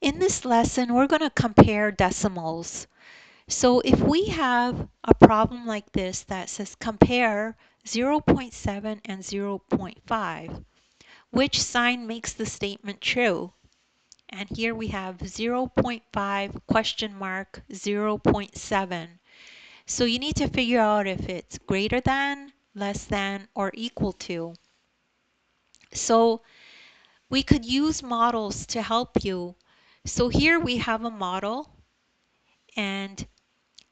In this lesson, we're going to compare decimals. So if we have a problem like this that says compare 0.7 and 0.5, which sign makes the statement true? And here we have 0.5 question mark 0.7. So you need to figure out if it's greater than, less than, or equal to. So we could use models to help you. So here we have a model, and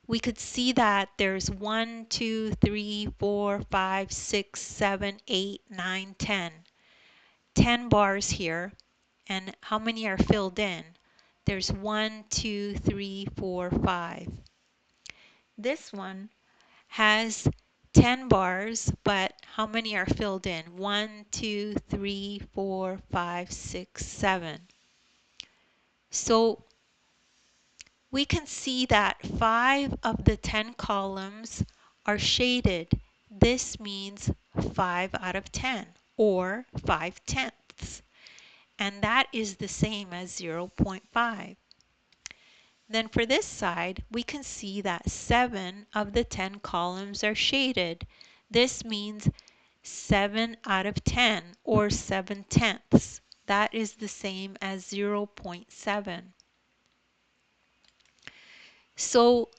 we could see that there's 1, 2, 3, 4, 5, 6, 7, 8, 9, 10. 10 bars here. And how many are filled in? There's 1, 2, 3, 4, 5. This one has 10 bars, but how many are filled in? 1, 2, 3, 4, 5, 6, 7. So we can see that 5 of the 10 columns are shaded. This means 5 out of 10, or 5/10. And that is the same as 0.5. Then for this side, we can see that 7 of the 10 columns are shaded. This means 7 out of 10, or 7/10. That is the same as 0.7. So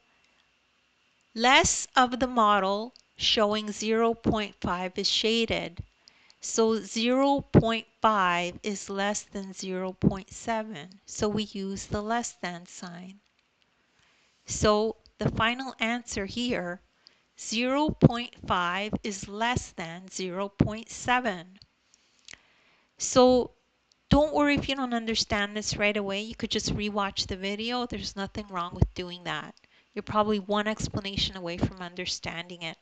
less of the model showing 0.5 is shaded. So 0.5 is less than 0.7. So we use the less than sign. So the final answer here, 0.5 is less than 0.7. So don't worry if you don't understand this right away. You could just rewatch the video. There's nothing wrong with doing that. You're probably one explanation away from understanding it.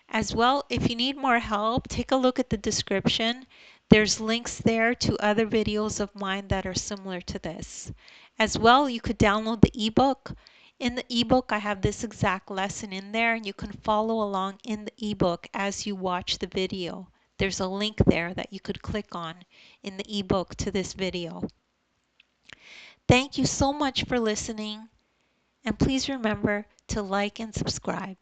As well, if you need more help, take a look at the description. There's links there to other videos of mine that are similar to this. As well, you could download the ebook. In the ebook, I have this exact lesson in there, and you can follow along in the ebook as you watch the video. There's a link there that you could click on in the ebook to this video. Thank you so much for listening, and please remember to like and subscribe.